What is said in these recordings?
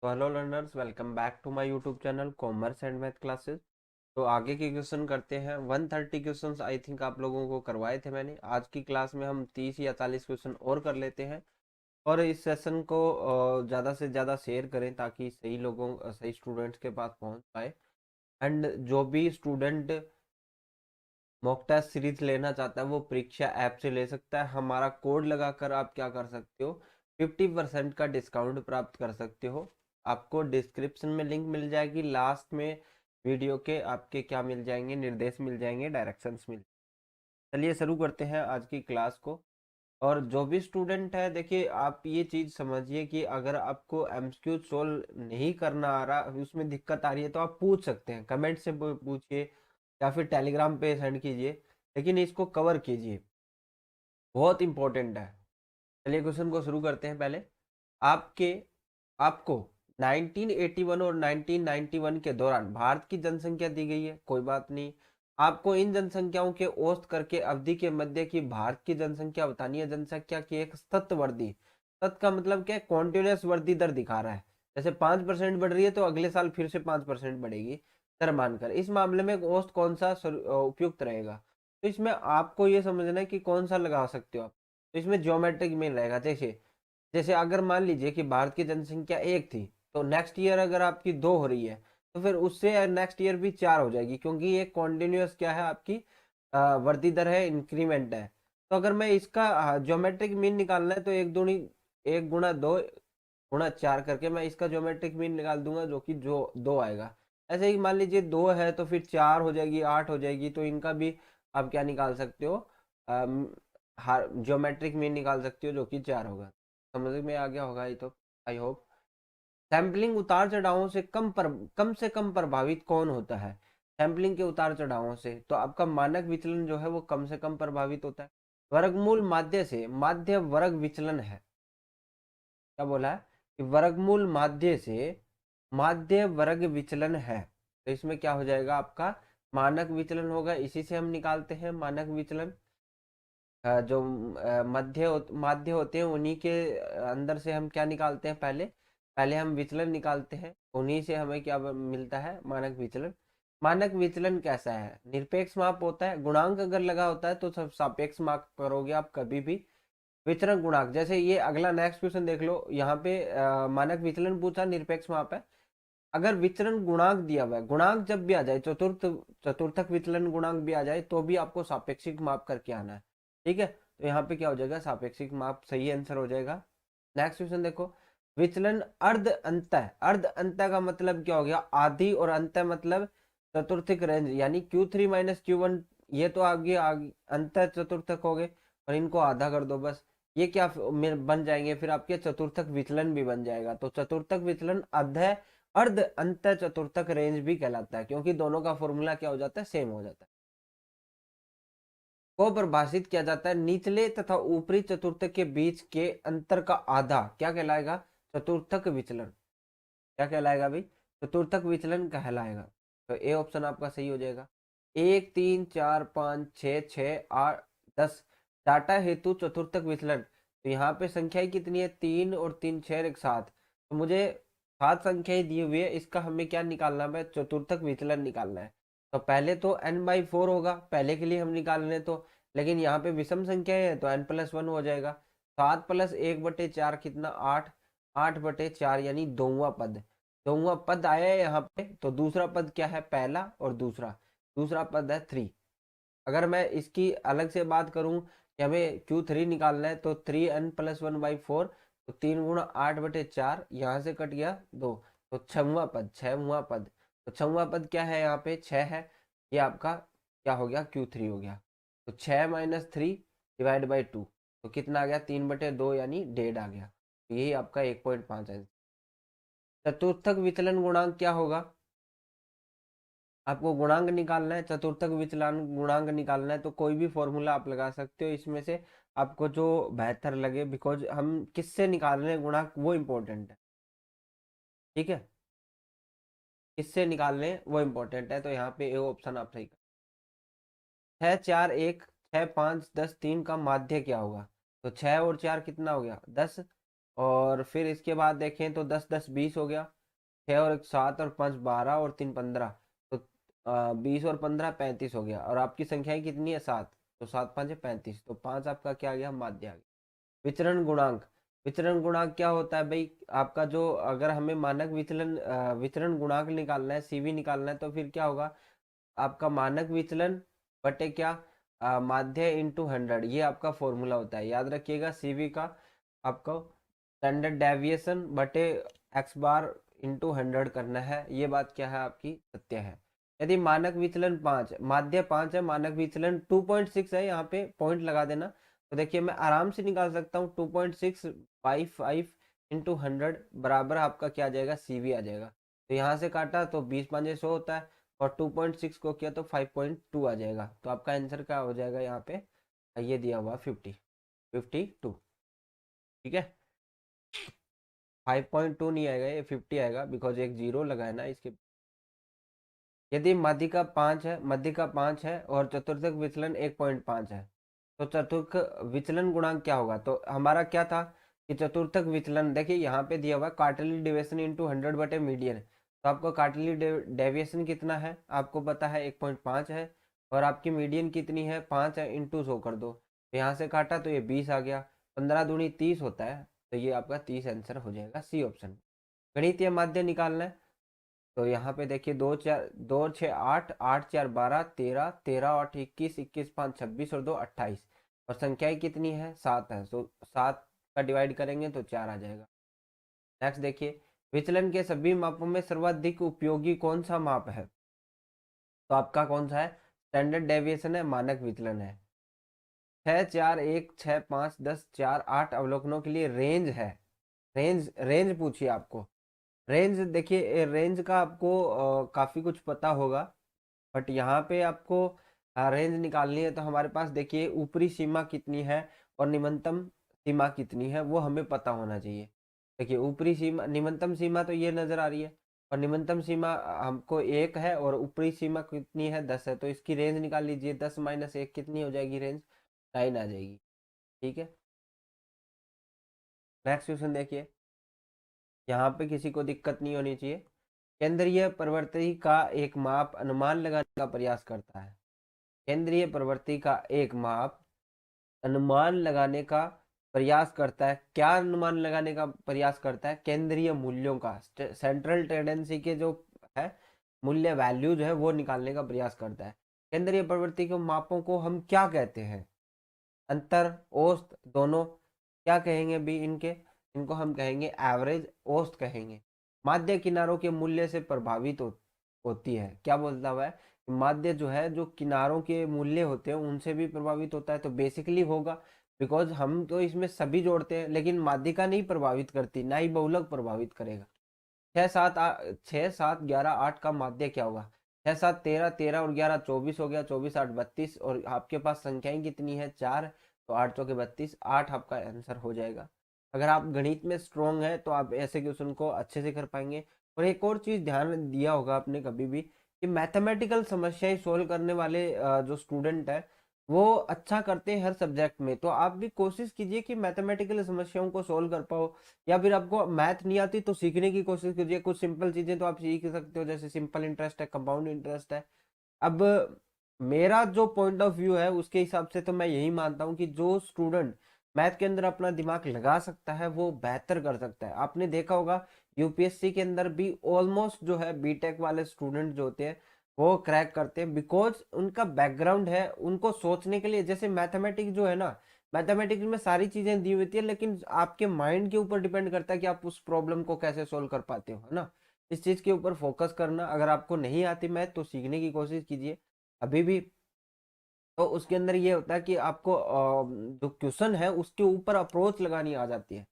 तो hello learners, welcome back to my YouTube channel commerce and math classes. तो आगे के क्वेश्चन करते हैं। 130 क्वेश्चंस आई थिंक आप लोगों को करवाए थे मैंने। आज की क्लास में हम 30 या 40 क्वेश्चन और कर लेते हैं और इस सेशन को ज़्यादा से ज़्यादा शेयर करें ताकि सही स्टूडेंट्स के पास पहुंच पाए। एंड जो भी स्टूडेंट मॉक टेस्ट सीरीज लेना चाहता है वो परीक्षा ऐप से ले सकता है। हमारा कोड लगाकर आप क्या कर सकते हो, 50% का डिस्काउंट प्राप्त कर सकते हो। आपको डिस्क्रिप्शन में लिंक मिल जाएगी, लास्ट में वीडियो के आपके क्या मिल जाएंगे, निर्देश मिल जाएंगे, डायरेक्शंस मिल। चलिए शुरू करते हैं आज की क्लास को। और जो भी स्टूडेंट है, देखिए आप ये चीज समझिए कि अगर आपको एमसीक्यू सोल्व नहीं करना आ रहा, उसमें दिक्कत आ रही है, तो आप पूछ सकते हैं, कमेंट से पूछिए या फिर टेलीग्राम पे सेंड कीजिए, लेकिन इसको कवर कीजिए, बहुत इंपॉर्टेंट है। चलिए क्वेश्चन को शुरू करते हैं। पहले आपके आपको 1981 और 1991 के दौरान भारत की जनसंख्या दी गई है, कोई बात नहीं। आपको इन जनसंख्याओं के औसत करके अवधि के मध्य की भारत की जनसंख्या बतानी है। जनसंख्या की एक सततवर्धी, सत का मतलब क्या है, कॉन्टिन्यूस वृद्धि दर दिखा रहा है। जैसे 5% बढ़ रही है तो अगले साल फिर से 5% बढ़ेगी दर मानकर। इस मामले में औसत कौन सा उपयुक्त रहेगा? तो इसमें आपको ये समझना है कि कौन सा लगा सकते हो आप। तो इसमें ज्योमेट्रिक मीन रहेगा। जैसे जैसे अगर मान लीजिए कि भारत की जनसंख्या 1 थी, तो नेक्स्ट ईयर अगर आपकी 2 हो रही है, तो फिर उससे नेक्स्ट ईयर भी 4 हो जाएगी, क्योंकि ये कॉन्टिन्यूस क्या है, आपकी वृद्धि दर है, इंक्रीमेंट है। तो अगर मैं इसका ज्योमेट्रिक मीन निकालना है तो 1 गुणा 2 गुणा 4 करके मैं इसका ज्योमेट्रिक मीन निकाल दूंगा, जो कि जो 2 आएगा। ऐसे ही मान लीजिए 2 है तो फिर 4 हो जाएगी, 8 हो जाएगी, तो इनका भी आप क्या निकाल सकते हो, ज्योमेट्रिक मीन निकाल सकते हो, जो कि 4 होगा। समझ में आ गया होगा ये तो, आई होप। सैम्पलिंग उतार चढ़ावों से कम से कम प्रभावित कौन होता है? सैम्पलिंग के उतार चढ़ावों से तो आपका मानक विचलन जो है वो कम से कम प्रभावित होता है। वर्गमूल माध्य से माध्य वर्ग विचलन है। क्या बोला है कि वर्गमूल माध्य से माध्य वर्ग विचलन है, तो इसमें क्या हो जाएगा, आपका मानक विचलन होगा। इसी से हम निकालते हैं मानक विचलन। जो माध्य होते हैं उन्हीं के अंदर से हम क्या निकालते हैं, पहले पहले हम विचलन निकालते हैं, उन्हीं से हमें क्या मिलता है, मानक विचलन। मानक विचलन कैसा है? निरपेक्ष माप होता है। गुणांक अगर लगा होता है तो सब सापेक्ष माप करोगे आप कभी भी। विचरण गुणांक, जैसे ये अगला नेक्स्ट क्वेश्चन देख लो, यहाँ पे मानक विचलन पूछा, निरपेक्ष माप है। अगर विचरण गुणांक दिया हुआ है, गुणांक जब भी आ जाए, चतुर्थक विचलन गुणांक भी आ जाए, तो भी आपको सापेक्षिक माप करके आना है। ठीक है, तो यहाँ पे क्या हो जाएगा, सापेक्षिक माप सही आंसर हो जाएगा। नेक्स्ट क्वेश्चन देखो, विचलन अर्ध अंतः। अर्ध अंतः का मतलब क्या हो गया, आधी, और अंतः मतलब चतुर्थक रेंज, यानी Q3 - Q1। ये तो आगे अंतः चतुर्थक हो गए, और इनको आधा कर दो बस। ये क्या बन जाएंगे, फिर आपके चतुर्थक विचलन भी बन जाएगा। तो चतुर्थक विचलन अध अर्ध अंत चतुर्थक रेंज भी कहलाता है, क्योंकि दोनों का फॉर्मूला क्या हो जाता है, सेम हो जाता है। को परिभाषित किया जाता है, निचले तथा ऊपरी चतुर्थक के बीच के अंतर का आधा क्या कहलाएगा, चतुर्थक विचलन। क्या कहलाएगा भाई, चतुर्थक विचलन कहलाएगा। तो ए ऑप्शन आपका सही हो जाएगा। 1 3 4 5 6 6 8 10 डाटा हेतु चतुर्थक विचलन। तो यहाँ पे संख्याएं कितनी है, 3 और 3 6 एक साथ, तो मुझे 7 संख्याएं दी हुई है, इसका हमें क्या निकालना है, चतुर्थक विचलन निकालना है। तो पहले तो n/4 होगा, पहले के लिए हम निकाल रहे हैं तो, लेकिन यहाँ पे विषम संख्या है तो n+1 हो जाएगा। 7+1/4 कितना, 8। 8/4 यानी दोवा पद। दोवा पद आया है यहाँ पे, तो दूसरा पद क्या है, पहला, और दूसरा दूसरा पद है 3। अगर मैं इसकी अलग से बात करूं कि हमें Q3 निकालना है, तो 3n+1/4, तो 3 × 8/4, यहाँ से कट गया 2, तो छवा पद। तो छवा पद क्या है, यहाँ पे 6 है, ये आपका क्या हो गया, Q3 हो गया। तो 6 - 3 ÷ 2, तो कितना आ गया, 3/2 यानी 1.5 आ गया। तो यही आपका 1.5 है। चतुर्थक विचलन गुणांक क्या होगा, आपको गुणांक निकालना है, चतुर्थक विचलन गुणांक निकालना है, तो कोई भी फॉर्मूला आप लगा सकते हो इसमें से, आपको जो बेहतर लगे, बिकॉज हम किससे निकाल रहे हैं गुणांक, वो इंपॉर्टेंट है। ठीक है, किससे निकाल रहे हैं वो इंपॉर्टेंट है, तो यहाँ पे ए ऑप्शन आप सही कर। 6 4 1 6 5 10 3 का माध्य क्या होगा, तो 6 और 4 कितना हो गया, 10। और फिर इसके बाद देखें तो 10 10 20 हो गया, 6 और 1 7 और 5 12 और 3 15, तो 20 और 15 35 हो गया। और आपकी संख्याएं कितनी है? 7, तो 7 5 है 35, तो 5 आपका क्या आ गया? माध्य आ गया। विचरण गुणांक, विचरण गुणांक क्या होता है भाई? आपका जो, अगर हमें मानक विचरण गुणांक निकालना है, सीवी निकालना है, तो फिर क्या होगा? आपका मानक विचलन बटे क्या? माध्य इंटू 100, ये आपका फॉर्मूला होता है, याद रखिएगा। सीवी का आपको स्टैंडर्ड डेविएशन बटे एक्स बार इंटू 100 करना है, ये बात क्या है आपकी? सत्य है। यदि मानक विचलन 5, माध्य 5 है, मानक विचलन 2.6 है, यहाँ पे पॉइंट लगा देना, तो देखिए मैं आराम से निकाल सकता हूँ 2.6 बाई 5 इंटू 100 बराबर आपका क्या आ जाएगा? सीवी आ जाएगा। तो यहाँ से काटा तो 20 5 100 होता है, और 2.6 को किया तो 5.2 आ जाएगा। तो आपका आंसर क्या हो जाएगा यहाँ पे? ये दिया हुआ 52। ठीक है, 5.2 नहीं आएगा, ये 50 आएगा, बिकॉज एक जीरो लगा है ना इसके। यदि मध्य का 5 है और चतुर्थक विचलन 1.5 है, तो चतुर्थ विचलन गुणांक क्या होगा? तो हमारा क्या था कि चतुर्थक विचलन, देखिए यहाँ पे दिया हुआ कार्टेली डेविएशन इंटू 100 बटे मीडियन, तो आपको कार्टेली डेविएशन कितना है आपको पता है? 1.5 है, और आपकी मीडियन कितनी है? 5 है, इंटू 100 कर दो, तो यहाँ से काटा तो ये 20 आ गया, 15 दूनी 30 होता है, तो ये आपका 30 आंसर हो जाएगा, सी ऑप्शन। गणितीय माध्य निकालना है, तो यहाँ पे देखिए 2 6 8, 8 4 12 13, 13 8 21, 21 5 26 और 2 28, और संख्याएं कितनी है? 7 है, तो 7 का डिवाइड करेंगे तो 4 आ जाएगा। नेक्स्ट देखिए, विचलन के सभी मापों में सर्वाधिक उपयोगी कौन सा माप है? तो आपका कौन सा है? स्टैंडर्ड डेविएशन है, मानक विचलन है। 6 4 1 6 5 10 4 8 अवलोकनों के लिए रेंज है। रेंज रेंज पूछिए आपको। रेंज देखिए, रेंज का आपको काफ़ी कुछ पता होगा, बट यहाँ पे आपको रेंज निकालनी है, तो हमारे पास देखिए ऊपरी सीमा कितनी है और निम्नतम सीमा कितनी है, वो हमें पता होना चाहिए। देखिए ऊपरी सीमा, निम्नतम सीमा तो ये नज़र आ रही है, और निम्नतम सीमा हमको 1 है, और ऊपरी सीमा कितनी है? 10 है, तो इसकी रेंज निकाल लीजिए। 10 माइनस 1 कितनी हो जाएगी रेंज? 9 आ जाएगी। ठीक है, नेक्स्ट क्वेश्चन देखिए, यहाँ पे किसी को दिक्कत नहीं होनी चाहिए। केंद्रीय प्रवृत्ति का एक माप अनुमान लगाने का प्रयास करता है। केंद्रीय प्रवृत्ति का एक माप अनुमान लगाने का प्रयास करता है। क्या अनुमान लगाने का प्रयास करता है? केंद्रीय मूल्यों का, सेंट्रल टेंडेंसी के जो है मूल्य, वैल्यू जो है वो निकालने का प्रयास करता है। केंद्रीय प्रवृत्ति के मापों को हम क्या कहते हैं? अंतर, औसत, दोनों क्या कहेंगे भी इनके? इनको हम कहेंगे एवरेज, औसत कहेंगे। माध्य किनारों के मूल्य से प्रभावित होती है। क्या बोलता हुआ है? माध्य जो है, जो किनारों के मूल्य होते हैं उनसे भी प्रभावित होता है, तो बेसिकली होगा, बिकॉज हम तो इसमें सभी जोड़ते हैं, लेकिन माध्यिका नहीं प्रभावित करती, ना ही बहुलक प्रभावित करेगा। 6 7 11 8 का माध्य क्या होगा? 6 7 13, 13 और 11 24 हो गया, 24 8 32, और आपके पास संख्याएं कितनी है? 4, तो 8 चौके 32, 8 आपका आंसर हो जाएगा। अगर आप गणित में स्ट्रोंग है तो आप ऐसे क्वेश्चन को अच्छे से कर पाएंगे। और एक और चीज ध्यान दिया होगा आपने कभी भी, कि मैथमेटिकल समस्याएं सोल्व करने वाले जो स्टूडेंट है वो अच्छा करते हैं हर सब्जेक्ट में, तो आप भी कोशिश कीजिए कि मैथमेटिकल समस्याओं को सोल्व कर पाओ। या फिर आपको मैथ नहीं आती तो सीखने की कोशिश कीजिए, कुछ सिंपल चीजें तो आप सीख सकते हो, जैसे सिंपल इंटरेस्ट है, कंपाउंड इंटरेस्ट है। अब मेरा जो पॉइंट ऑफ व्यू है उसके हिसाब से तो मैं यही मानता हूँ कि जो स्टूडेंट मैथ के अंदर अपना दिमाग लगा सकता है वो बेहतर कर सकता है। आपने देखा होगा यूपीएससी के अंदर भी ऑलमोस्ट जो है बीटेक वाले स्टूडेंट जो होते हैं वो क्रैक करते हैं, बिकॉज उनका बैकग्राउंड है, उनको सोचने के लिए। जैसे मैथमेटिक्स जो है ना, मैथमेटिक्स में सारी चीजें दी हुई थी, लेकिन आपके माइंड के ऊपर डिपेंड करता है कि आप उस प्रॉब्लम को कैसे सोल्व कर पाते हो, है ना। इस चीज के ऊपर फोकस करना। अगर आपको नहीं आती मैथ तो सीखने की कोशिश कीजिए अभी भी। तो उसके अंदर ये होता है कि आपको जो क्वेश्चन है उसके ऊपर अप्रोच लगानी आ जाती है।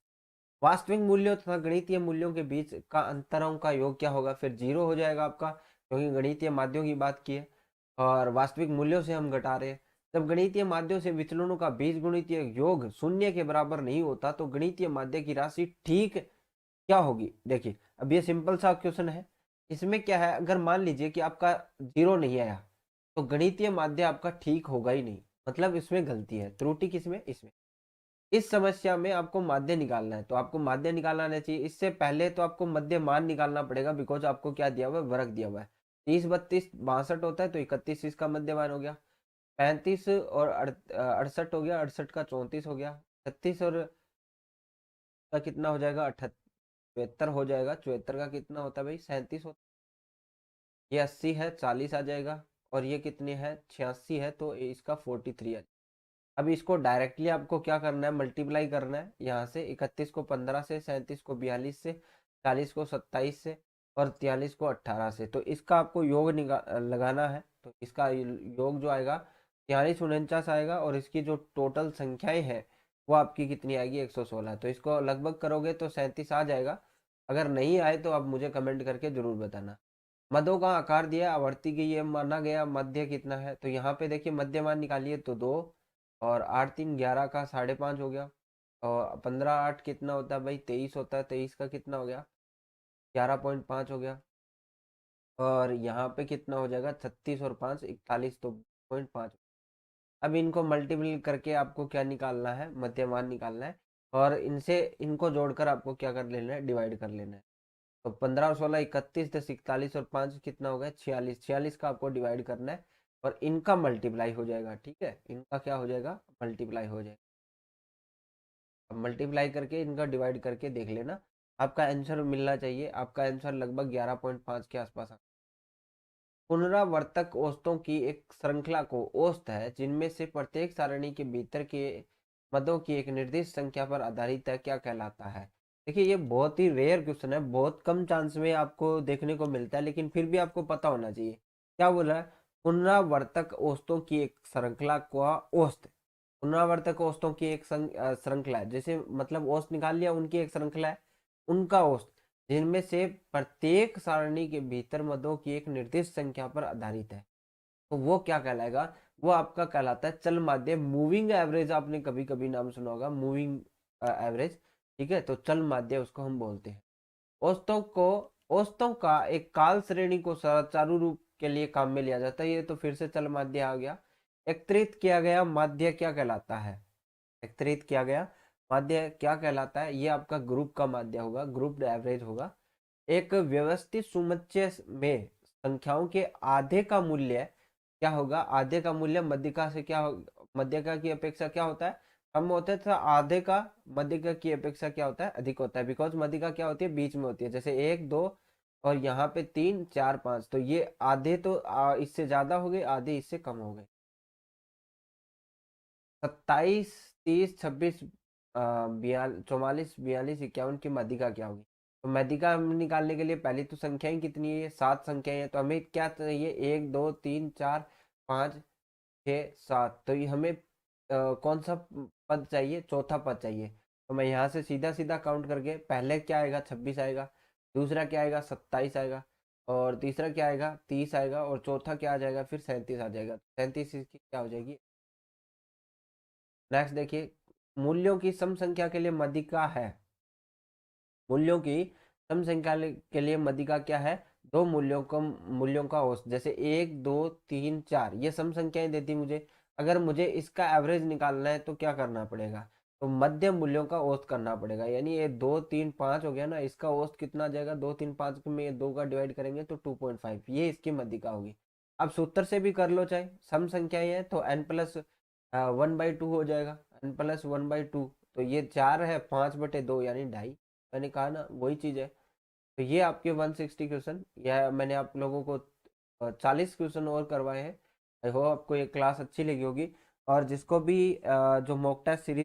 वास्तविक मूल्यों तथा गणितीय मूल्यों के बीच का अंतरों का योग क्या होगा? फिर 0 हो जाएगा आपका, क्योंकि गणितीय माध्यों की बात की है और वास्तविक मूल्यों से हम घटा रहे हैं। जब गणितीय माध्यों से विचलनों का बीजगणितीय योग 0 के बराबर नहीं होता तो गणितीय माध्य की राशि ठीक क्या होगी? देखिए अब ये सिंपल सा क्वेश्चन है। इसमें क्या है, अगर मान लीजिए कि आपका 0 नहीं आया तो गणितीय माध्य आपका ठीक होगा ही नहीं, मतलब इसमें गलती है, त्रुटि किसमें? इसमें। इस समस्या में आपको माध्य निकालना है, तो आपको माध्य निकालना आना चाहिए। इससे पहले तो आपको मध्य मान निकालना पड़ेगा, बिकॉज आपको क्या दिया हुआ है, वर्ग दिया हुआ है। 30 32 62 होता है, तो 31 इसका मध्य मान हो गया। 35 और 68 हो गया, 68 का 34 हो गया। 36 और का कितना हो जाएगा, 74 हो जाएगा। 74 का कितना होता है भाई, 37 होता है। ये 80 है, 40 आ जाएगा। और ये कितनी है, 86 है, तो इसका 43 है। अब इसको डायरेक्टली आपको क्या करना है, मल्टीप्लाई करना है। यहाँ से 31 को 15 से, 37 को 42 से, 40 को 27 से और 43 को 18 से। तो इसका आपको योग लगाना है। तो इसका योग जो आएगा 43 49 आएगा, और इसकी जो टोटल संख्याएं हैं वो आपकी कितनी आएगी, 116। तो इसको लगभग करोगे तो 37 आ जाएगा। अगर नहीं आए तो आप मुझे कमेंट करके जरूर बताना। मदों का आकार दिया, आवर्ती की ये माना गया, मध्य कितना है, तो यहाँ पे देखिए मध्य मान निकालिए तो 2, और 8 3 11 का 5.5 हो गया। और 15 8 कितना होता है भाई, 23 होता है। 23 का कितना हो गया, 11.5 हो गया। और यहाँ पे कितना हो जाएगा, 36 और 5 41, तो 0.5। अब इनको मल्टीपल करके आपको क्या निकालना है, मध्यमान निकालना है। और इनसे इनको जोड़कर आपको क्या कर लेना है, डिवाइड कर लेना है। तो 15 और 16 31, 10 41 और 5 कितना हो गया, 46। 46 का आपको डिवाइड करना है, और इनका मल्टीप्लाई हो जाएगा। ठीक है, इनका क्या हो जाएगा, मल्टीप्लाई हो जाएगा। अब मल्टीप्लाई करके इनका डिवाइड करके देख लेना, आपका आंसर मिलना चाहिए। आपका आंसर लगभग 11.5 के आसपास आ। पुनरावर्तक औसतों की एक श्रृंखला को औसत है जिनमें से प्रत्येक सारणी के भीतर के मदों की एक निर्दिष्ट संख्या पर आधारित है, क्या कहलाता है। देखिए ये बहुत ही रेयर क्वेश्चन है, बहुत कम चांस में आपको देखने को मिलता है, लेकिन फिर भी आपको पता होना चाहिए। क्या बोला है, पुनरावर्तक औसतों की एक श्रृंखला का औसत। पुनरावर्तक औसतों की एक श्रृंखला है, जैसे मतलब औसत निकाल लिया, उनकी एक श्रृंखला है, उनका औसत जिनमें से प्रत्येक सारणी के भीतर मदों की एक निर्दिष्ट संख्या पर आधारित है, तो वो क्या कहलाएगा, वो आपका कहलाता है चल माध्य, मूविंग एवरेज। आपने कभी कभी नाम सुना होगा, मूविंग एवरेज। ठीक है, तो चल माध्य उसको हम बोलते हैं। औसतों को, औसतों का एक काल श्रेणी को चारू रूप के लिए काम में लिया जाता है। ये तो फिर से चल माध्य आ गया। एकत्रित किया गया माध्य क्या कहलाता है, एकत्रित किया गया माध्य क्या कहलाता है, ये आपका ग्रुप का माध्य होगा, ग्रुप एवरेज होगा। एक व्यवस्थित समुच्चय में संख्याओं के आधे का मूल्य क्या होगा, आधे का मूल्य मध्यिका से क्या मध्यिका की अपेक्षा क्या होता है, कम होता है, तथा आधे का मध्यिका की अपेक्षा क्या होता है, अधिक होता है। बिकॉज मध्यिका क्या होती है, बीच में होती है। जैसे 1 2 और यहाँ पे 3 4 5, तो ये आधे तो इससे ज्यादा हो गए, आधे इससे कम हो गए। 27 30 26 44 42 51 की मध्यिका क्या होगी। तो मध्यिका हम निकालने के लिए पहले तो संख्याएं कितनी है, 7 संख्याएं हैं, तो हमें क्या चाहिए, 1 2 3 4 5 6 7। तो ये हमें कौन सा पद चाहिए, चौथा पद चाहिए। तो मैं यहाँ से सीधा सीधा काउंट करके, पहले क्या आएगा, 26 आएगा। दूसरा क्या आएगा, 27 आएगा। और तीसरा क्या आएगा, 30 आएगा। और चौथा क्या आ जाएगा, फिर 37 आ जाएगा। 37 इसकी क्या हो जाएगी। नेक्स्ट देखिए, मूल्यों की सम संख्या के लिए मध्यिका है। मूल्यों की सम संख्या के लिए मध्यिका क्या है, दो मूल्यों का औसत। जैसे 1 2 3 4 ये सम संख्याएं देती मुझे। अगर मुझे इसका एवरेज निकालना है तो क्या करना पड़ेगा, तो मध्य मूल्यों का औसत करना पड़ेगा। यानी ये 2 3 5 हो गया ना, इसका औसत कितना आ जाएगा, 2 3 5 में 2 का डिवाइड करेंगे तो 2.5, ये इसकी मध्यिका होगी। अब सूत्र से भी कर लो, चाहे सम संख्याएं हैं तो n+1/2 हो जाएगा, n+1/2। तो ये 4 है, 5/2 यानी 2.5। मैंने कहा ना, वही चीज है। तो ये आपके 160 क्वेश्चन, या मैंने आप लोगों को 40 क्वेश्चन और करवाए हैं। आई होप आपको ये क्लास अच्छी लगी होगी। और जिसको भी जो मॉक टेस्ट सीरीज